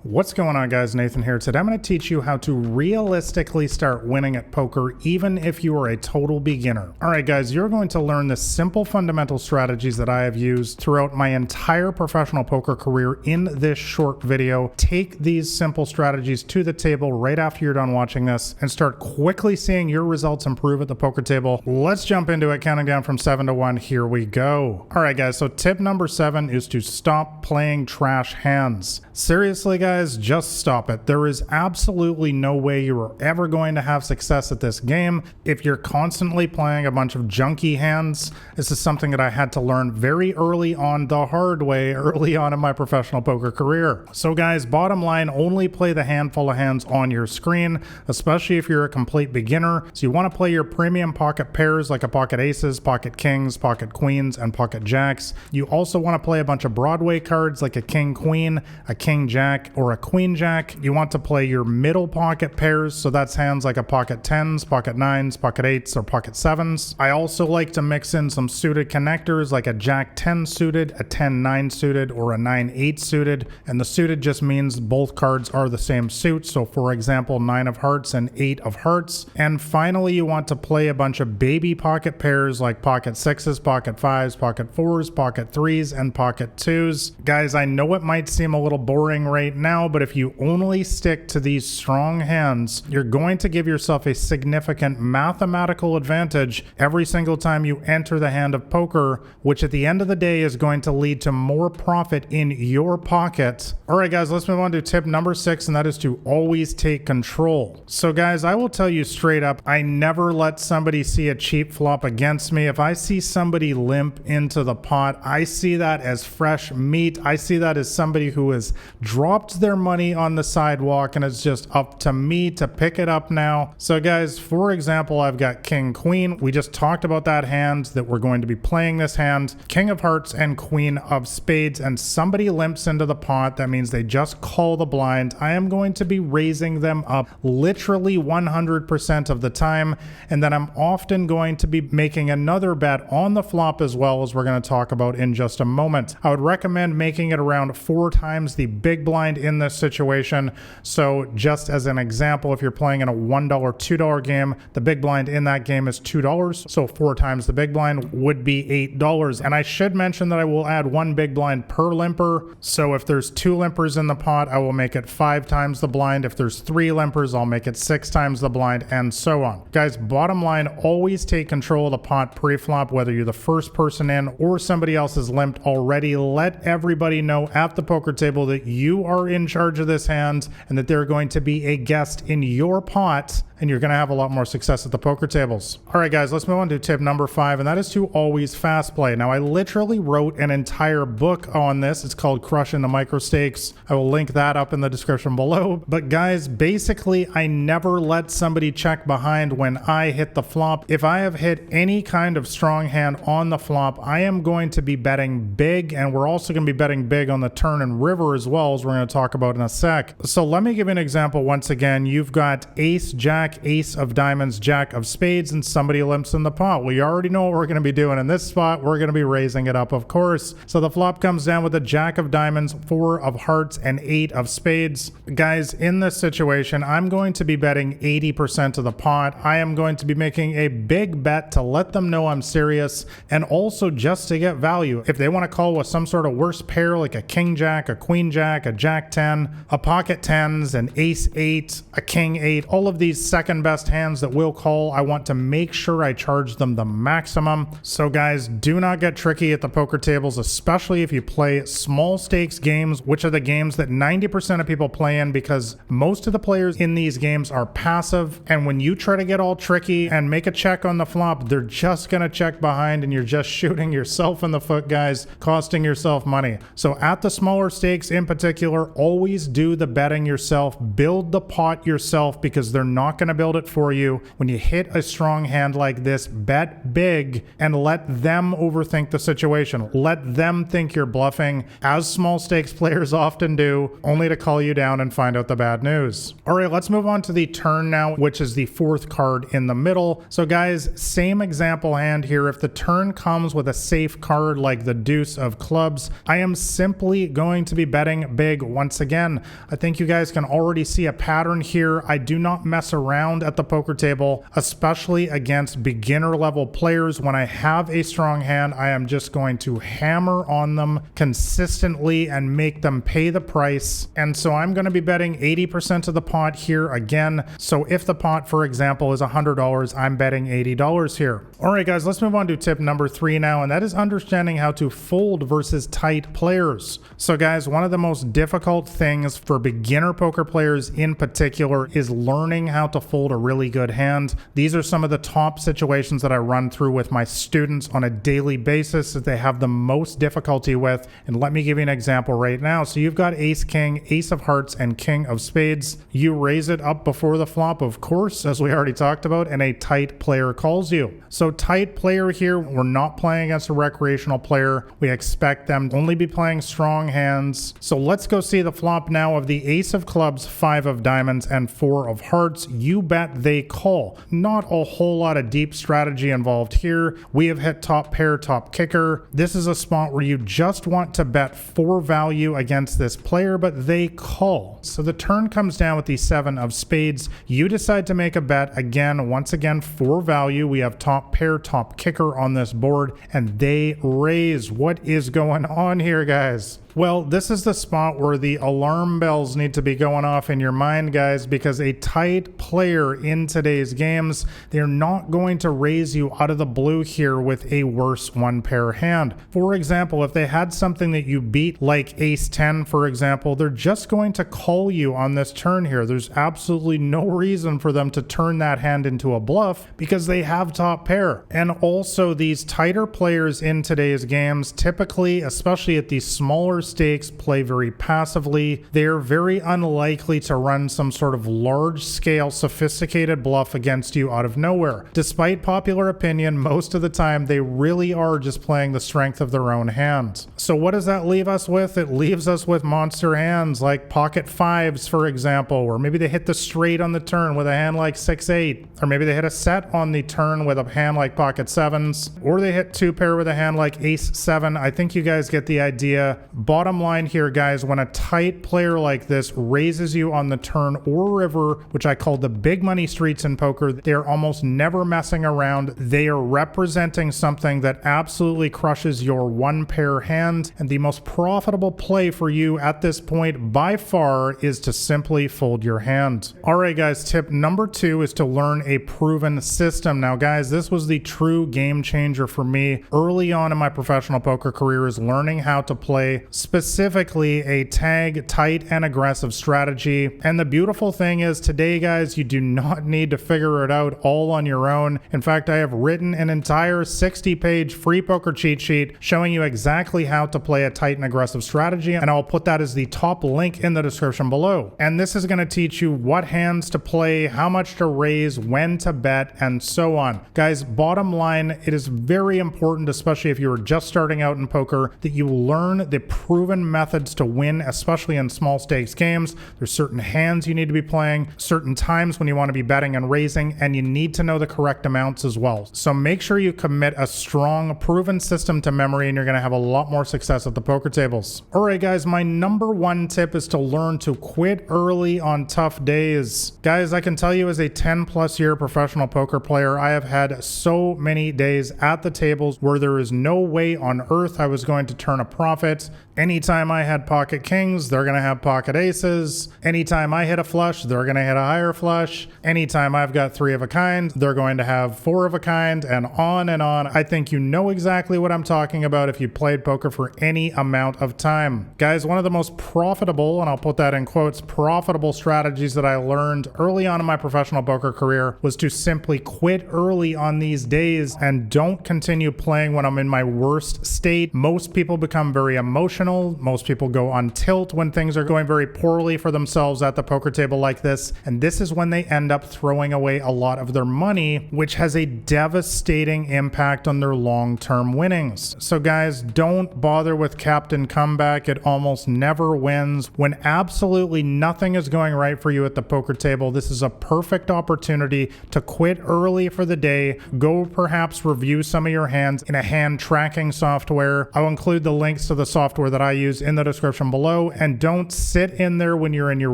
What's going on, guys? Nathan here. Today I'm going to teach you how to realistically start winning at poker even if you are a total beginner. Alright guys, you're going to learn the simple fundamental strategies that I have used throughout my entire professional poker career in this short video. Take these simple strategies to the table right after you're done watching this and start quickly seeing your results improve at the poker table. Let's jump into it, counting down from 7 to 1. Here we go. Alright guys, so tip number 7 is to stop playing trash hands. Seriously guys, just stop it. There is absolutely no way you are ever going to have success at this game if you're constantly playing a bunch of junky hands. This is something that I had to learn very early on the hard way, early on in my professional poker career. So guys, bottom line, only play the handful of hands on your screen, especially if you're a complete beginner. So you want to play your premium pocket pairs like a pocket aces, pocket kings, pocket queens, and pocket jacks. You also want to play a bunch of Broadway cards like a king queen, a king jack, or a queen jack. You want to play your middle pocket pairs, so that's hands like a pocket 10s, pocket 9s, pocket 8s, or pocket 7s. I also like to mix in some suited connectors like a jack 10 suited, a 10 9 suited, or a 9 8 suited. And the suited just means both cards are the same suit, so for example 9 of hearts and 8 of hearts. And finally, you want to play a bunch of baby pocket pairs like pocket 6s, pocket 5s, pocket 4s, pocket 3s, and pocket 2s. Guys, I know it might seem a little boring right now, but if you only stick to these strong hands, you're going to give yourself a significant mathematical advantage every single time you enter the hand of poker, which at the end of the day is going to lead to more profit in your pocket. Alright guys, let's move on to tip number 6, and that is to always take control. So guys, I will tell you straight up, I never let somebody see a cheap flop against me. If I see somebody limp into the pot, I see that as fresh meat. I see that as somebody who has dropped their money on the sidewalk and it's just up to me to pick it up now. So guys, for example, I've got king queen. We just talked about that hand, that we're going to be playing this hand, king of hearts and queen of spades, and somebody limps into the pot. That means they just call the blind. I am going to be raising them up literally 100% of the time, and then I'm often going to be making another bet on the flop as well, as we're going to talk about in just a moment. I would recommend making it around 4 times the big blind in this situation. So just as an example, if you're playing in a $1, $2 game, the big blind in that game is $2. So 4 times the big blind would be $8. And I should mention that I will add 1 big blind per limper. So if there's 2 limpers in the pot, I will make it 5 times the blind. If there's 3 limpers, I'll make it 6 times the blind, and so on. Guys, bottom line, always take control of the pot pre-flop, whether you're the first person in or somebody else has limped already. Let everybody know at the poker table that you are in charge of this hand and that they're going to be a guest in your pot, and you're going to have a lot more success at the poker tables. All right, guys, let's move on to tip number 5, and that is to always fast play. Now, I literally wrote an entire book on this. It's called Crushing the Micro Stakes. I will link that up in the description below. But guys, basically, I never let somebody check behind when I hit the flop. If I have hit any kind of strong hand on the flop, I am going to be betting big, and we're also going to be betting big on the turn and river as well, as we're going to talk about in a sec. So let me give you an example once again. You've got ace, jack, ace of diamonds, jack of spades, and somebody limps in the pot. Well, you already know what we're going to be doing in this spot. We're going to be raising it up, of course. So the flop comes down with a jack of diamonds, 4 of hearts, and 8 of spades. Guys, in this situation, I'm going to be betting 80% of the pot. I am going to be making a big bet to let them know I'm serious, and also just to get value. If they want to call with some sort of worse pair like a king jack, a queen jack, a jack 10, a pocket 10s, an ace 8, a king 8, all of these second best hands that will call, I want to make sure I charge them the maximum. So guys, do not get tricky at the poker tables, especially if you play small stakes games, which are the games that 90% of people play in, because most of the players in these games are passive, and when you try to get all tricky and make a check on the flop, they're just going to check behind, and you're just shooting yourself in the foot, guys, costing yourself money. So at the smaller stakes in particular, always do the betting yourself, build the pot yourself, because they're not going to build it for you. When you hit a strong hand like this, bet big and let them overthink the situation. Let them think you're bluffing, as small stakes players often do, only to call you down and find out the bad news. All right, let's move on to the turn now, which is the 4th card in the middle. So guys, same example hand here. If the turn comes with a safe card like the deuce of clubs, I am simply going to be betting big once once again, I think you guys can already see a pattern here. I do not mess around at the poker table, especially against beginner level players. When I have a strong hand, I am just going to hammer on them consistently and make them pay the price. And so I'm going to be betting 80% of the pot here again. So if the pot, for example, is $100, I'm betting $80 here. All right, guys, let's move on to tip number 3 now, and that is understanding how to fold versus tight players. So guys, one of the most difficult things for beginner poker players in particular is learning how to fold a really good hand. These are some of the top situations that I run through with my students on a daily basis that they have the most difficulty with. And let me give you an example right now. So you've got ace king, ace of hearts, and king of spades. You raise it up before the flop, of course, as we already talked about, and a tight player calls you. So tight player here, we're not playing against a recreational player. We expect them to only be playing strong hands. So let's go see the flop now of the ace of clubs, 5 of diamonds, and 4 of hearts. You bet they call. Not a whole lot of deep strategy involved here. We have hit top pair, top kicker. This is a spot where you just want to bet for value against this player, but they call. So the turn comes down with the 7 of spades. You decide to make a bet again, once again for value. We have top pair, top kicker on this board, and they raise. What is going on here, guys? Well, this is the spot where the alarm bells need to be going off in your mind, guys, because a tight player in today's games, they're not going to raise you out of the blue here with a worse one pair hand. For example, if they had something that you beat, like ace 10, for example, they're just going to call you on this turn here. There's absolutely no reason for them to turn that hand into a bluff because they have top pair. And also, these tighter players in today's games, typically, especially at these smaller stakes, play very passively. They're very unlikely to run some sort of large-scale sophisticated bluff against you out of nowhere. Despite popular opinion, most of the time they really are just playing the strength of their own hand. So what does that leave us with? It leaves us with monster hands like pocket 5s, for example, or maybe they hit the straight on the turn with a hand like 6-8, or maybe they hit a set on the turn with a hand like pocket 7s, or they hit 2 pair with a hand like ace 7. I think you guys get the idea. Bottom line here, guys, when a tight player like this raises you on the turn or river, which I call the big money streets in poker, they're almost never messing around. They are representing something that absolutely crushes your one pair hand, and the most profitable play for you at this point by far is to simply fold your hand. All right, guys, tip number 2 is to learn a proven system. Now, guys, this was the true game changer for me early on in my professional poker career, is learning how to play specifically a tag, tight, and aggressive strategy. And the beautiful thing is today, guys, you do not need to figure it out all on your own. In fact, I have written an entire 60-page free poker cheat sheet showing you exactly how to play a tight and aggressive strategy, and I'll put that as the top link in the description below. And this is going to teach you what hands to play, how much to raise, when to bet, and so on. Guys, bottom line, it is very important, especially if you're just starting out in poker, that you learn the proven methods to win, especially in small stakes games. There's certain hands you need to be playing, certain times when you want to be betting and raising, and you need to know the correct amounts as well. So make sure you commit a strong, proven system to memory, and you're going to have a lot more success at the poker tables. All right, guys, my number 1 tip is to learn to quit early on tough days. Guys, I can tell you as a 10+ year professional poker player, I have had so many days at the tables where there is no way on earth I was going to turn a profit. Anytime I had pocket kings, they're going to have pocket aces. Anytime I hit a flush, they're going to hit a higher flush. Anytime I've got 3 of a kind, they're going to have 4 of a kind, and on and on. I think you know exactly what I'm talking about if you played poker for any amount of time. Guys, one of the most profitable, and I'll put that in quotes, profitable strategies that I learned early on in my professional poker career was to simply quit early on these days and don't continue playing when I'm in my worst state. Most people become very emotional. Most people go on tilt when things are going very poorly for themselves at the poker table like this, and this is when they end up throwing away a lot of their money, which has a devastating impact on their long-term winnings. So guys, don't bother with captain comeback. It almost never wins. When absolutely nothing is going right for you at the poker table, this is a perfect opportunity to quit early for the day. Go perhaps review some of your hands in a hand tracking software. I'll include the links to the software that I use in the description below, and don't sit in there when you're in your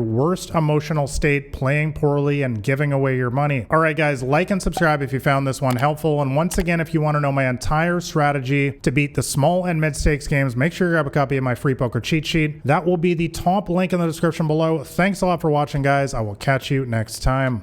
worst emotional state, playing poorly and giving away your money. All right, guys, like and subscribe if you found this one helpful. And once again, if you want to know my entire strategy to beat the small and mid stakes games, make sure you grab a copy of my free poker cheat sheet. That will be the top link in the description below. Thanks a lot for watching, guys. I will catch you next time.